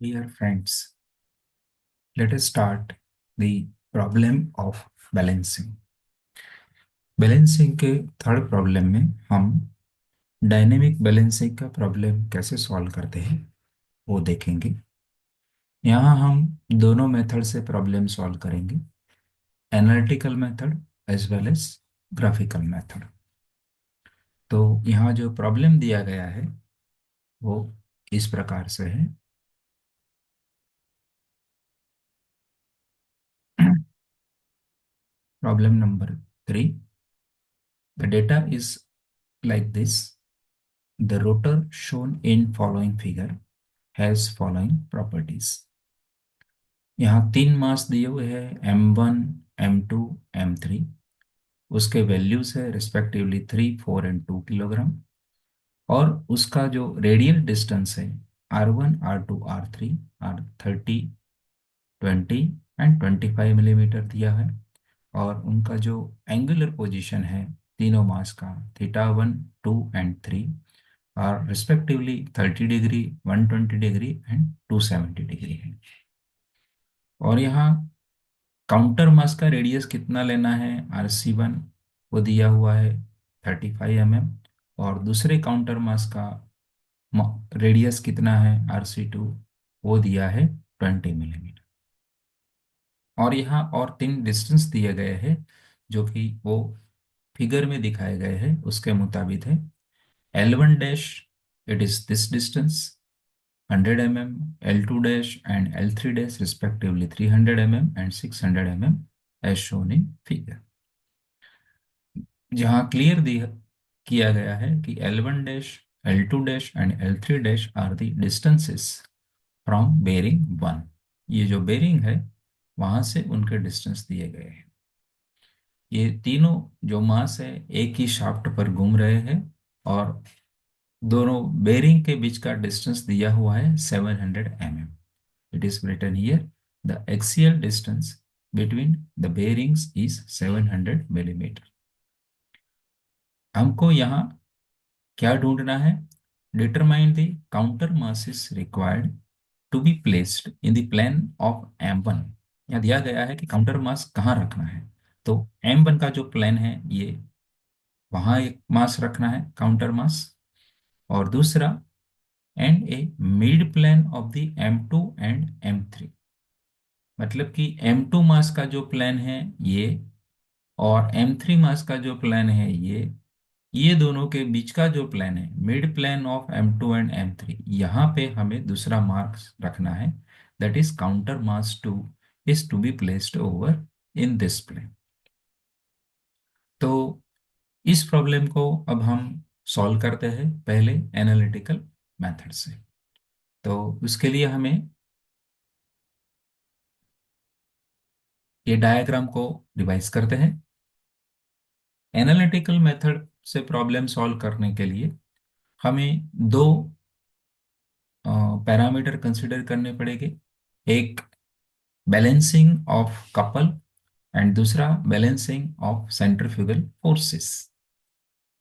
Dear friends, let us start the problem of balancing. Balancing के third problem में हम dynamic balancing का problem कैसे सॉल्व करते हैं वो देखेंगे। यहाँ हम दोनों मेथड से प्रॉब्लम सॉल्व करेंगे, analytical method as well as graphical method. तो यहाँ जो प्रॉब्लम दिया गया है वो इस प्रकार से है। Problem number 3, the data is like this. The rotor shown in following figure has following properties. यहाँ तीन मास दिए हुए हैं M1, M2, M3। उसके वैल्यूज है रिस्पेक्टिवली 3, 4 एंड 2 किलोग्राम। और उसका जो रेडियल डिस्टेंस है R1, R2, R3 are 30, 20 and 25 millimetre दिया है। और उनका जो एंगुलर पोजीशन है तीनों मास का θ1, 2 and 3 are respectively 30 degree, 120 degree and 270 degree है। और यहाँ काउंटर मास का रेडियस कितना लेना है, RC1 वो दिया हुआ है 35 mm। और दूसरे काउंटर मास का रेडियस कितना है, RC2 वो दिया है 20 मिलीमीटर। और यहाँ और तीन डिस्टेंस दिए गए हैं जो कि वो फिगर में दिखाए गए हैं उसके मुताबिक है। L1 dash, it is this distance 100 mm, L2 dash and L3 dash respectively 300 mm and 600 mm as shown in figure। जहाँ क्लियर दिया किया गया है कि L1 dash, L2 dash and L3 dash are the distances from bearing 1। ये जो bearing है वहां से उनके डिस्टेंस दिए गए हैं। ये तीनों जो मास है एक ही शाफ्ट पर घूम रहे हैं और दोनों बेरिंग के बीच का डिस्टेंस दिया हुआ है 700 mm। It is written here, the axial distance between the bearings is 700 millimeter। हमको यहाँ क्या ढूंढना है, determine the counter masses required to be placed in the plane of M1। यहाँ दिया गया है कि काउंटर मास कहाँ रखना है। तो M1 का जो प्लेन है ये वहां एक मास रखना है काउंटर मास। और दूसरा and a mid plane of the M2 and M3। मतलब कि M2 मास का जो प्लेन है ये और M3 मास का जो प्लेन है ये दोनों के बीच का जो प्लेन है mid plane of M2 and M3, यहाँ पे हमें दूसरा मार्क्स रखना है। That is counter mass 2 is to be placed over in this plane. तो इस प्रॉब्लम को अब हम सॉल्व करते हैं पहले एनालिटिकल मेथड से। तो उसके लिए हमें ये डायग्राम को रिवाइज करते हैं। एनालिटिकल मेथड से प्रॉब्लम सॉल्व करने के लिए हमें दो पैरामीटर कंसिडर करने पड़ेंगे। एक बैलेंसिंग ऑफ कपल एंड दूसरा बैलेंसिंग ऑफ सेंट्रीफ्यूगल फोर्सेस।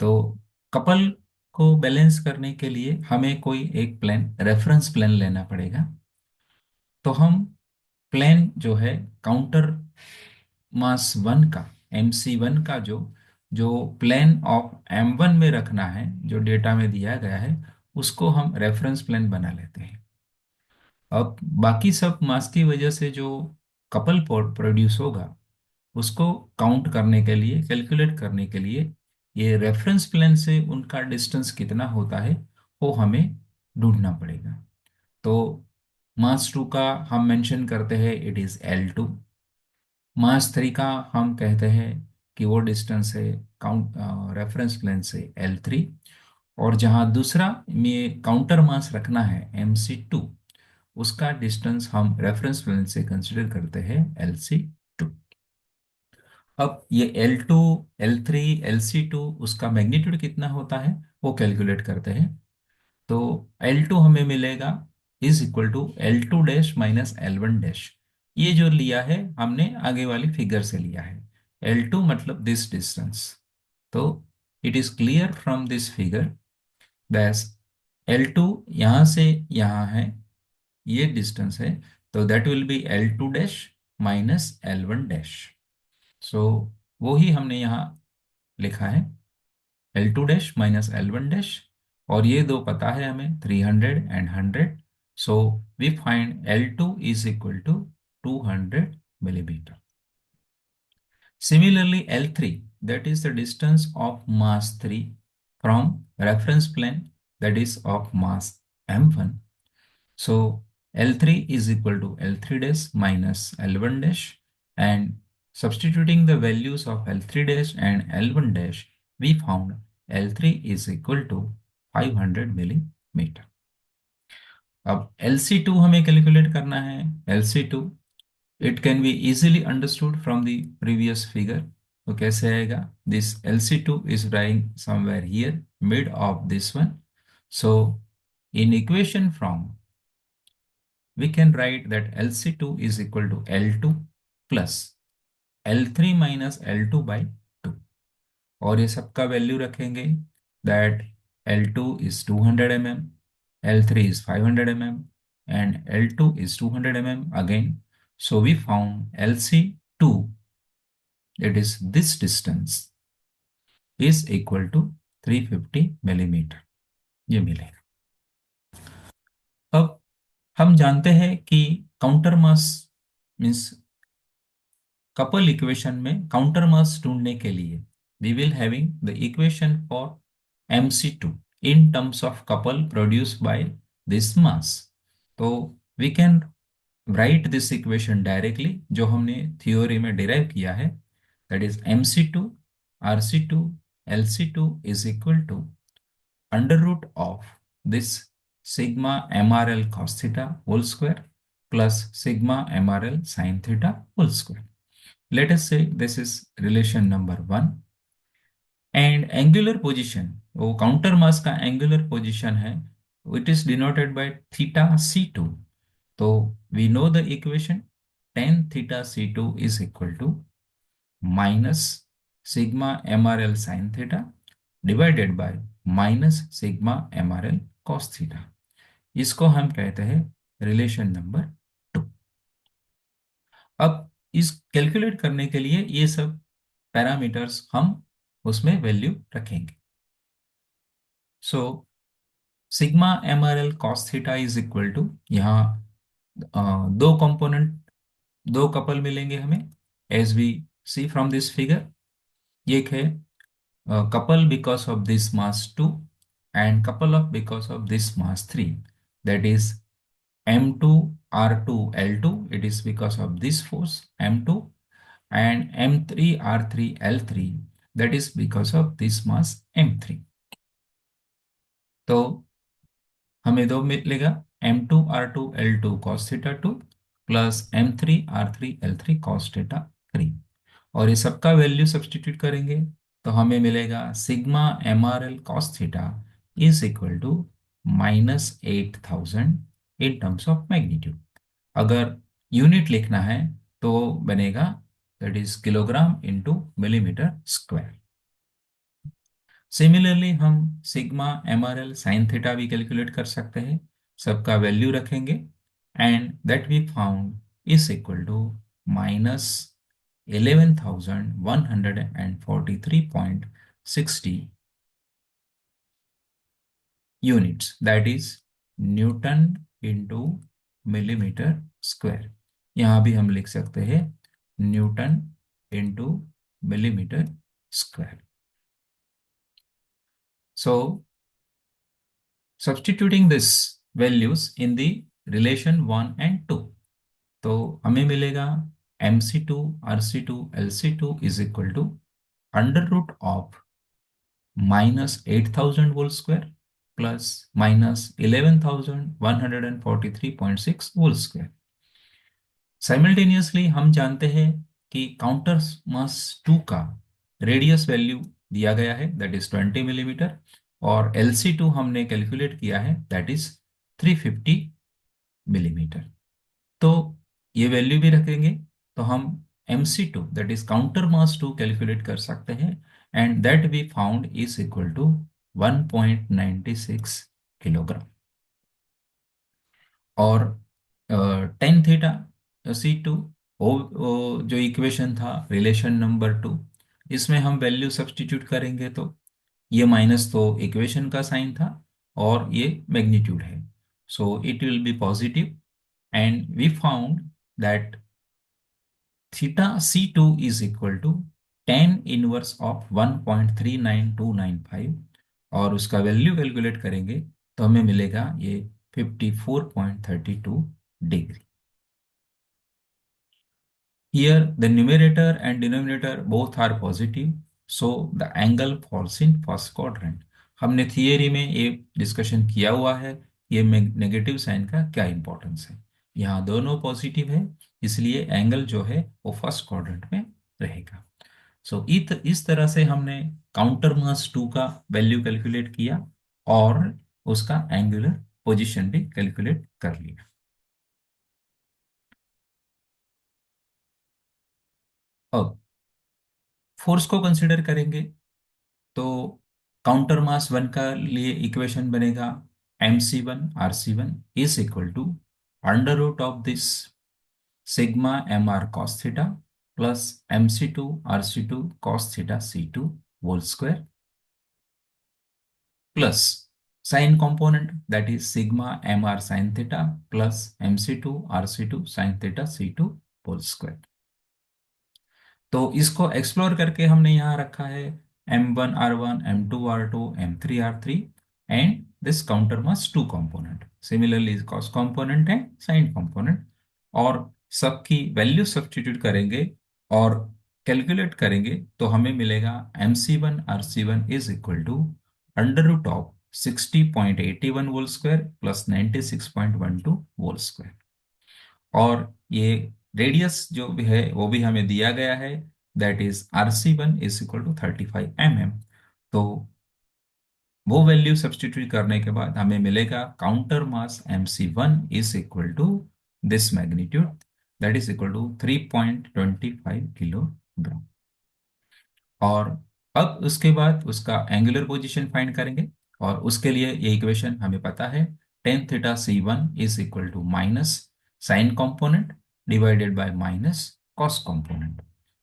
तो कपल को बैलेंस करने के लिए हमें कोई एक प्लेन रेफरेंस प्लेन लेना पड़ेगा। तो हम प्लेन जो है काउंटर मास 1 का MC1 का जो जो प्लेन ऑफ M1 में रखना है जो डेटा में दिया गया है उसको हम रेफरेंस प्लेन बना लेते हैं। अब बाकी सब मास की वजह से जो कपल प्रोड्यूस होगा उसको काउंट करने के लिए, कैलकुलेट करने के लिए ये रेफरेंस प्लेन से उनका डिस्टेंस कितना होता है वो हमें ढूंढना पड़ेगा। तो मास 2 का हम मेंशन करते हैं इट इज L2। मास 3 का हम कहते हैं कि वो डिस्टेंस है काउंट रेफरेंस प्लेन से L3। और जहां दूसरा में काउंटर मास रखना है MC2, उसका डिस्टेंस हम रेफरेंस प्लेन से कंसिडर करते हैं LC2। अब ये L2, L3, LC2 उसका मैग्नीट्यूड कितना होता है वो कैलकुलेट करते हैं। तो L2 हमें मिलेगा is equal to L2 dash minus L1 dash. ये जो लिया है हमने आगे वाली फिगर से लिया है। L2 मतलब दिस डिस्टेंस। तो it is clear from this figure that L2 यहाँ से यहाँ है ये डिस्टेंस है, तो that will be L2 dash minus L1 dash. So वो ही हमने यहाँ लिखा है, L2 dash minus L1 dash, और ये दो पता है हमें 300 and 100। So we find L2 is equal to 200 millimeter. Similarly, L3, that is the distance of mass 3 from reference plane, that is of mass m1. So L3 is equal to L3 dash minus L1 dash, and substituting the values of L3 dash and L1 dash, we found L3 is equal to 500 millimeter. अब LC2 हमें calculate करना है। LC2 it can be easily understood from the previous figure. तो कैसे आएगा? This LC2 is lying somewhere here, mid of this one. So in equation from, we can write that LC2 is equal to L2 plus L3 minus L2 by 2. और ये सबका value रखेंगे, that L2 is 200 mm, L3 is 500 mm, and L2 is 200 mm again. So we found LC2, it is this distance, is equal to 350 millimeter, ये मिलेगा। अब हम जानते हैं कि counter mass means couple equation में काउंटर मास ढूंढने के लिए we will having the equation for MC2 in terms of couple produced by this mass. तो we can write this equation directly, जो हमने theory में derive किया है, that is MC2 RC2 LC2 is equal to under root of this sigma MRL cos theta whole square plus sigma MRL sin theta whole square. Let us say this is relation number 1, and angular position, वो काउंटर मास का angular position है, it is denoted by theta C2. तो we know the equation, tan theta C2 is equal to minus sigma MRL sin theta divided by minus sigma MRL cos theta. इसको हम कहते हैं रिलेशन नंबर 2। अब इस calculate करने के लिए ये सब पैरामीटर्स हम उसमें वैल्यू रखेंगे। So sigma MRL cos theta is equal to, यहाँ दो कंपोनेंट, दो कपल मिलेंगे हमें, as we see from this figure. एक है couple because of this mass 2 and couple of because of this mass 3, that is M2 R2 L2, it is because of this force M2, and M3 R3 L3, that is because of this mass M3. तो हमें दो मिलेगा M2 R2 L2 cos theta 2 plus M3 R3 L3 cos theta 3, और ये सबका value substitute करेंगे तो हमें मिलेगा sigma MRL cos theta is equal to -8000 in terms of magnitude. अगर यूनिट लिखना है तो बनेगा, that is kilogram into millimetre square. Similarly हम सिग्मा MRL साइन थीटा भी कैलकुलेट कर सकते हैं, सबका वैल्यू रखेंगे, and that we found is equal to -11,143.60 units, that is newton into millimetre square. यहाँ भी हम लिख सकते हैं newton into millimetre square. So substituting this values in the relation 1 and 2, तो हमें मिलेगा MC2 RC2 LC2 is equal to under root of -8000 whole square plus -11,143.6 whole square. Simultaneously हम जानते हैं कि काउंटर मास 2 का रेडियस वैल्यू दिया गया है, दैट इज 20 मिलीमीटर, और LC2 हमने कैलकुलेट किया है, दैट इज 350 मिलीमीटर। तो ये वैल्यू भी रखेंगे तो हम MC2 that is counter mass 2 calculate कर सकते हैं, and that we found is equal to 1.96 kilogram. और टेन थीटा C2, वो जो इक्वेशन था रिलेशन नंबर 2, इसमें हम वैल्यू सब्स्टिट्यूट करेंगे तो ये माइनस तो इक्वेशन का साइन था और ये मैग्नीट्यूड है, so it will be positive, and we found that theta C2 is equal to tan inverse of 1.39295, और उसका वैल्यू कैलकुलेट करेंगे तो हमें मिलेगा ये 54.32 degree. Here, the numerator and denominator both are positive, so the angle falls in first quadrant. हमने theory में ये डिस्कशन किया हुआ है, ये नेगेटिव साइन का क्या इंपॉर्टेंस है। यहाँ दोनों पॉजिटिव है, इसलिए एंगल जो है वो फर्स्ट क्वाड्रेंट में रहेगा। सो इस तरह से हमने काउंटर मास 2 का वैल्यू कैलकुलेट किया और उसका एंगुलर पोजीशन भी कैलकुलेट कर लिया। अब फोर्स को कंसिडर करेंगे तो काउंटर मास 1 का लिए इक्वेशन बनेगा MC1 RC1 is equal to under root of this sigma MR cos theta plus MC2 RC2 cos theta C2 whole square plus sine component that is sigma MR sin theta plus MC2 RC2 sin theta C2 whole square. तो इसको explore करके हमने यहाँ रखा है M1 R1, M2 R2, M3 R3, and this counter mass 2 component, similarly cos component है, sign component, और सबकी वैल्यू सब्स्टिट्यूट करेंगे और कैलकुलेट करेंगे तो हमें मिलेगा MC1 RC1 is equal to under root of 60.81 whole square plus 96.12 whole square, और ये रेडियस जो भी है वो भी हमें दिया गया है, that is RC1 is equal to 35 mm। तो वो वैल्यू सब्स्टिट्यूट करने के बाद हमें मिलेगा counter mass MC1 is equal to this magnitude, that is equal to 3.25 kilogram. और अब उसके बाद उसका एंगुलर पोजीशन फाइंड करेंगे, और उसके लिए ये इक्वेशन हमें पता है, tan theta C1 is equal to minus sine component divided by minus cos component,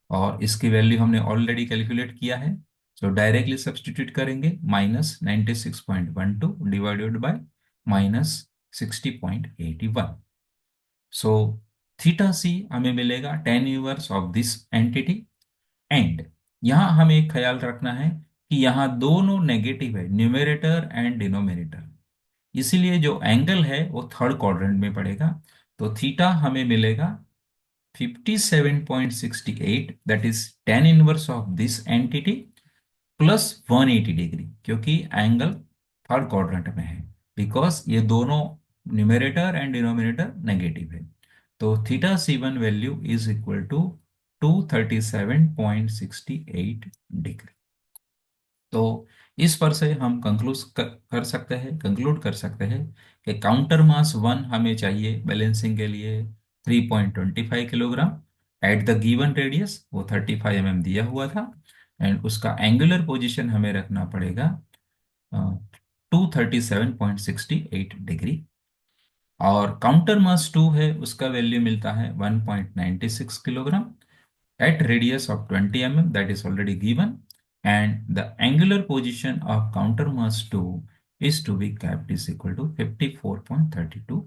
और इसकी वैल्यू हमने ऑलरेडी कैलकुलेट किया है, सो डायरेक्टली सब्स्टिट्यूट करेंगे, -96.12 divided by -60.81। So theta C हमें मिलेगा ten inverse of this entity, and यहाँ हमें एक ख्याल रखना है कि यहाँ दोनों नेगेटिव है, न्यूमेरेटर एंड डिनोमिनेटर, इसीलिए जो एंगल है वो थर्ड क्वाड्रेंट में पड़ेगा। तो थीटा हमें मिलेगा 57.68, that is ten inverse of this entity plus 180 degree, क्योंकि एंगल थर्ड क्वाड्रेंट में है, बिकॉज ये दोनों न्यूमेरेटर एंड डिनोमिनेटर नेगेटिव है। तो theta C1 value is equal to 237.68 degree. तो इस पर से हम कंक्लूड कर सकते हैं कि काउंटर मास 1 हमें चाहिए बैलेंसिंग के लिए 3.25 kilogram at the given radius, वो 35 mm दिया हुआ था, एंड उसका एंगुलर पोजीशन हमें रखना पड़ेगा 237.68 डिग्री, और काउंटर मास 2 है उसका वैल्यू मिलता है 1.96 kilogram at radius of 20 mm, that is already given, and the angular position of counter mass 2 is to be kept is equal to 54.32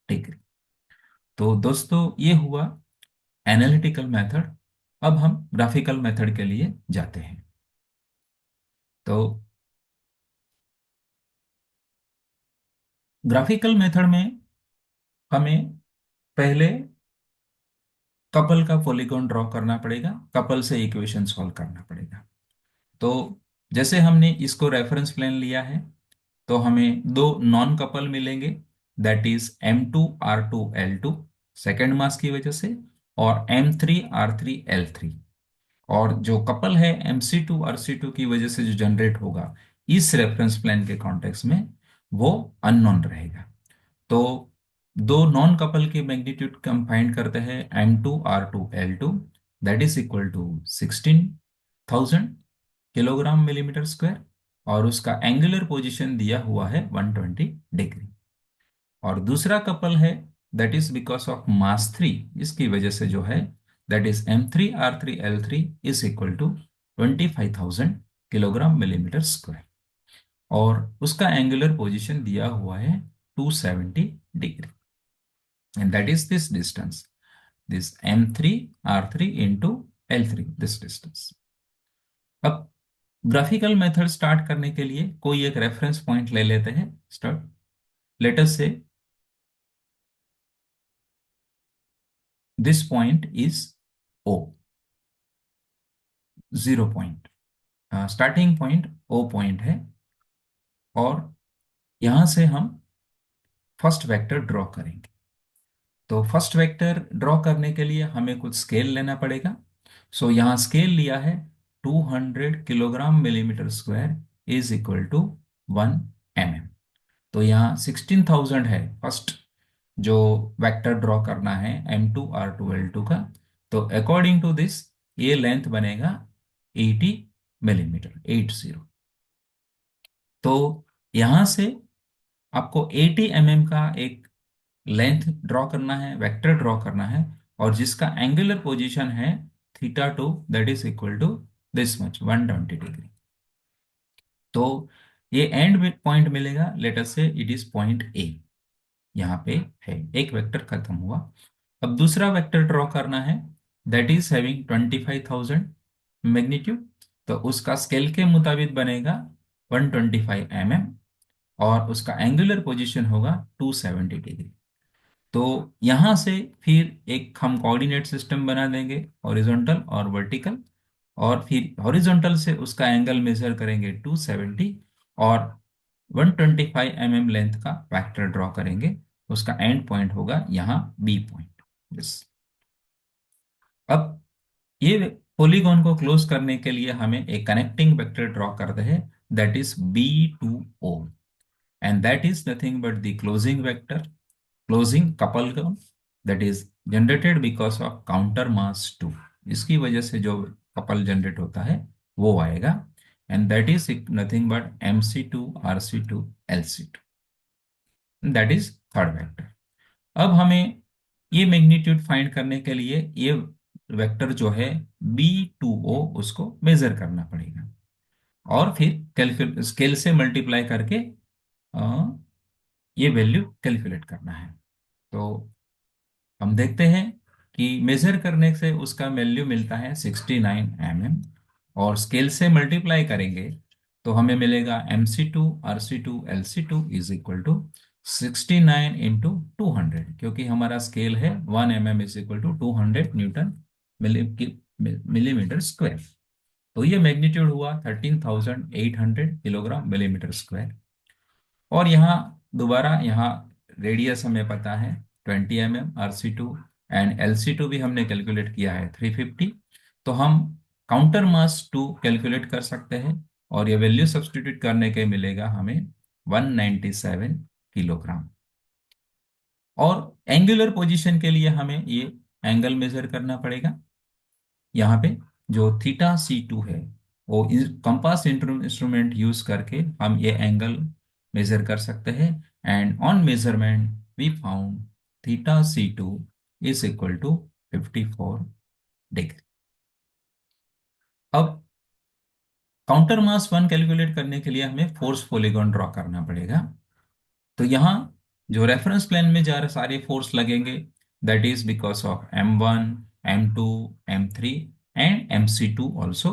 degree. तो दोस्तों ये हुआ एनालिटिकल मेथड। अब हम ग्राफिकल मेथड के लिए जाते हैं। तो ग्राफिकल मेथड में हमें पहले कपल का पॉलीगॉन ड्रॉ करना पड़ेगा, कपल से इक्वेशन सॉल्व करना पड़ेगा। तो जैसे हमने इसको रेफरेंस प्लेन लिया है तो हमें दो नॉन कपल मिलेंगे, that is M2 R2 L2 second mass की वजह से, और M3 R3 L3, और जो कपल है MC2 RC2 की वजह से जो जनरेट होगा इस रेफरेंस प्लेन के कॉन्टेक्स्ट में वो अननोन रहेगा। तो दो नॉन कपल के मैग्नीट्यूड हम फाइंड करते हैं M2 R2 L2, that is equal to 16,000 kilogram millimetre square, और उसका एंगुलर पोजीशन दिया हुआ है 120 डिग्री। और दूसरा कपल है that is because of mass 3, इसकी वजह से जो है that is M3R3L3 is equal to 25,000 kilogram millimetre square, और उसका एंगुलर पोजीशन दिया हुआ है 270 degree, and that is this distance, this M3R3 into L3, this distance. अब ग्राफिकल मेथड स्टार्ट करने के लिए कोई एक रेफरेंस पॉइंट ले लेते हैं। स्टार्ट, लेट अस से this point is O, 0 point, starting point O point है, और यहां से हम फर्स्ट वेक्टर ड्रॉ करेंगे। तो फर्स्ट वेक्टर ड्रॉ करने के लिए हमें कुछ स्केल लेना पड़ेगा। सो यहाँ स्केल लिया है 200 kilogram millimetre square is equal to 1 mm। तो यहाँ 16,000 है फर्स्ट जो वेक्टर ड्रॉ करना है M2R2L2 का। तो अकॉर्डिंग टू दिस ये लेंथ बनेगा 80 मिलीमीटर, 80। तो यहाँ से आपको 80 mm का एक लेंथ ड्रॉ करना है, वेक्टर ड्रॉ करना है, और जिसका एंगुलर पोजीशन है θ2, that is equal to this much, 120 degree. तो ये एंड पॉइंट मिलेगा, let us say it is point A, यहाँ पे है, एक वेक्टर खत्म हुआ। अब दूसरा वेक्टर ड्रॉ करना है, दैट इज हैविंग 25,000 मैग्नीट्यूड। तो उसका स्केल के मुताबिक बनेगा 125 mm, और उसका एंगुलर पोजीशन होगा 270 डिग्री। तो यहां से फिर एक हम कोऑर्डिनेट सिस्टम बना देंगे, हॉरिजॉन्टल और वर्टिकल, और फिर हॉरिजॉन्टल से उसका एंगल मेजर करेंगे 270, और 125 mm लेंथ का वेक्टर ड्रॉ करेंगे। उसका एंड पॉइंट होगा यहाँ बी पॉइंट। यस, अब ये पॉलीगॉन को क्लोज करने के लिए हमें एक कनेक्टिंग वेक्टर ड्रॉ करते हैं, that is B2O, and that is nothing but the closing vector, closing couple कोण, that is generated because of counter mass 2। इसकी वजह से जो कपल जनरेट होता है वो आएगा, and that is nothing but MC2R C2LC2, that is third vector. अब हमें ये मैग्नीट्यूड फाइंड करने के लिए ये वेक्टर जो है B2O उसको मेजर करना पड़ेगा, और फिर कैलकुलेट स्केल से मल्टीप्लाई करके अ, ये वैल्यू कैलकुलेट करना है। तो हम देखते हैं कि मेजर करने से उसका वैल्यू मिलता है 69 mm, और स्केल से मल्टीप्लाई करेंगे तो हमें मिलेगा MC2R C2LC2 is equal to 69 into 200, क्योंकि हमारा स्केल है 1 mm is equal to 200 millimetre square. तो ये मैग्नीट्यूड हुआ 13,800 किलोग्राम मिलीमीटर स्क्वायर। और यहाँ दोबारा यहाँ रेडियस हमें पता है 20 mm, RC2 एंड LC2 भी हमने कैलकुलेट किया है 350। तो हम काउंटर मास 2 कैलकुलेट कर सकते हैं, और ये वैल्यू सब्स्टिट्यूट करने के मिलेगा हमें 197 किलोग्राम। और एंगुलर पोजीशन के लिए हमें ये एंगल मेजर करना पड़ेगा। यहाँ पे जो θC2 है वो कंपास इंस्ट्रूमेंट यूज करके हम ये एंगल मेजर कर सकते हैं, and on measurement we found θC2 is equal to 54 degree. अब काउंटर मास 1 कैलकुलेट करने के लिए हमें फोर्स पॉलीगॉन ड्रॉ करना पड़ेगा। तो यहाँ जो रेफरेंस प्लेन में जा रहे सारे फोर्स लगेंगे, that is because of M1, M2, M3 and MC2 also,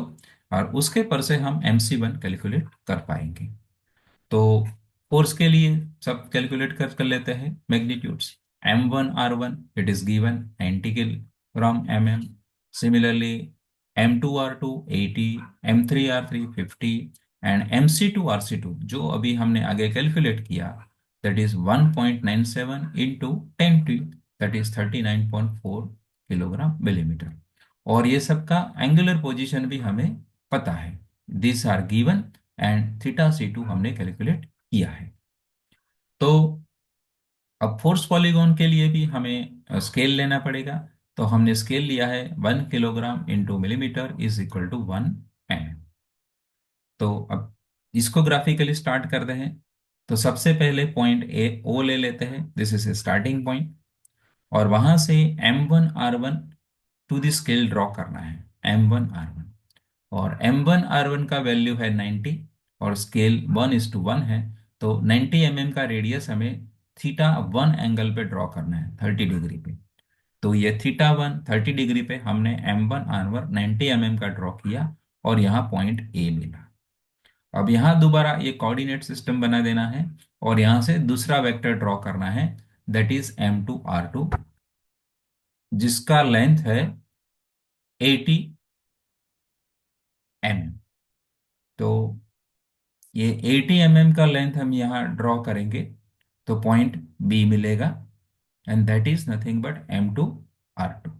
और उसके पर से हम MC1 कैलकुलेट कर पाएंगे। तो फोर्स के लिए सब कैलकुलेट कर लेते हैं magnitudes. M1R1 it is given 90 kilogram mm, similarly M2R2 80, M3R3 50, and MC2RC2 जो अभी हमने आगे कैलकुलेट किया that is 1.97 into 10 that is 39.4 kilogram millimetre. और ये सब का एंगुलर पोजीशन भी हमें पता है, this are given, and θC2 हमने कैलकुलेट किया है। तो अब फोर्स पॉलीगॉन के लिए भी हमें स्केल लेना पड़ेगा। तो हमने स्केल लिया है 1 kilogram into millimetre is equal to 1 mm। तो अब इसको ग्राफिकली स्टार्ट करते हैं। तो सबसे पहले पॉइंट ए ओ ले लेते हैं, this is a starting point. और वहां से M1R1 to the scale draw करना है, M1R1। और M1R1 का वैल्यू है 90 और स्केल 1:1 है। तो 90 mm का रेडियस हमें थीटा 1 एंगल पे ड्रॉ करना है, 30 डिग्री पे। तो ये थीटा 1 30 डिग्री पे हमने M1R1 90 mm का ड्रॉ किया और यहाँ पॉइंट ए मिला। अब यहाँ दोबारा ये कोऑर्डिनेट सिस्टम बना देना है और यहाँ से दूसरा वेक्टर ड्रॉ करना है, दैट इज M2R2, जिसका लेंथ है 80 mm। तो ये 80 mm का लेंथ हम यहाँ ड्रॉ करेंगे तो पॉइंट बी मिलेगा, and that is nothing but M2R2।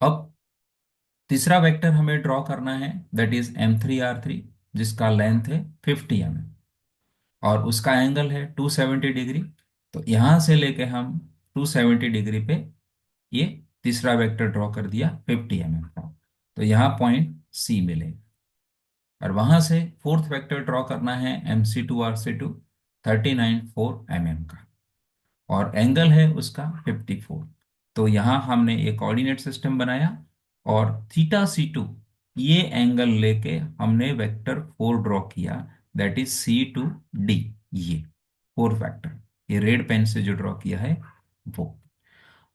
अब तीसरा वेक्टर हमें ड्रॉ करना है, दैट इज M3R3, जिसका लेंथ है 50 mm और उसका एंगल है 270 डिग्री। तो यहां से लेके हम 270 डिग्री पे ये तीसरा वेक्टर ड्रॉ कर दिया 50 mm का। तो यहाँ पॉइंट सी मिलेगा। और वहां से फोर्थ वेक्टर ड्रॉ करना है MC2R C2, 39.4 mm का, और एंगल है उसका 54। तो यहाँ हमने एक कोऑर्डिनेट सिस्टम बनाया और थीटा C2 ये एंगल लेके हमने वेक्टर 4 ड्रॉ किया, दैट इज C2D। ये 4 फैक्टर ये रेड पेन से जो ड्रॉ किया है वो।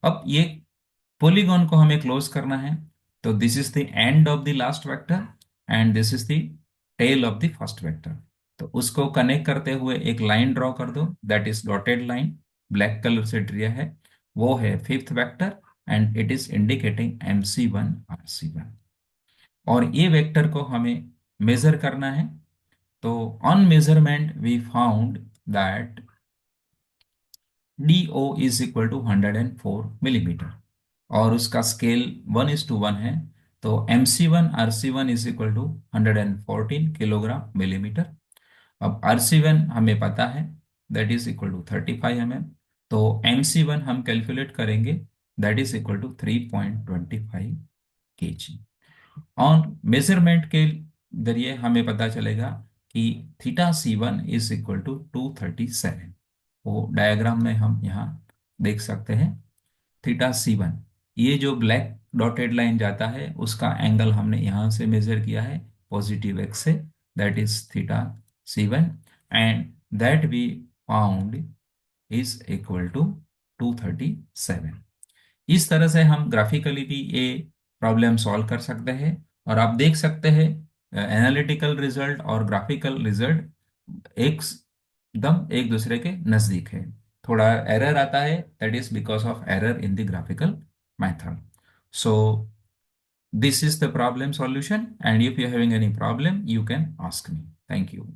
अब ये पॉलीगॉन को हमें क्लोज करना है। तो this is the end of the last vector and this is the tail of the first vector. तो उसको कनेक्ट करते हुए एक लाइन ड्रॉ कर दो, that is dotted line, black colour से ड्रिया है, वो है fifth vector and it is indicating MC1R C1। और ये वेक्टर को हमें मेजर करना है। तो on measurement we found that DO is equal to 104 mm और उसका स्केल 1:1 है। तो MC1R C1 is equal to 114 kg/mm। अब RC1 हमें पता है, that is equal to 35 mm। तो MC1 हम कैलकुलेट करेंगे, that is equal to 3.25 kg। On measurement के जरिए हमें पता चलेगा कि θC1 इज इक्वल टू 237। वो डायग्राम में हम यहाँ देख सकते हैं। θC1 ये जो ब्लैक डॉटेड लाइन जाता है उसका एंगल हमने यहाँ से मेजर किया है पॉजिटिव एक्स से, that is θC1 and that we found is equal to 237। इस तरह से हम ग्राफिकली भी ये प्रॉब्लम सॉल्व कर सकते हैं। और आप देख सकते हैं एनालिटिकल रिजल्ट और ग्राफिकल रिजल्ट एकदम एक दूसरे के नजदीक है। थोड़ा एरर आता है, that is because of error in the graphical method. So this is the problem solution, and if you're having any problem you can ask me. Thank you.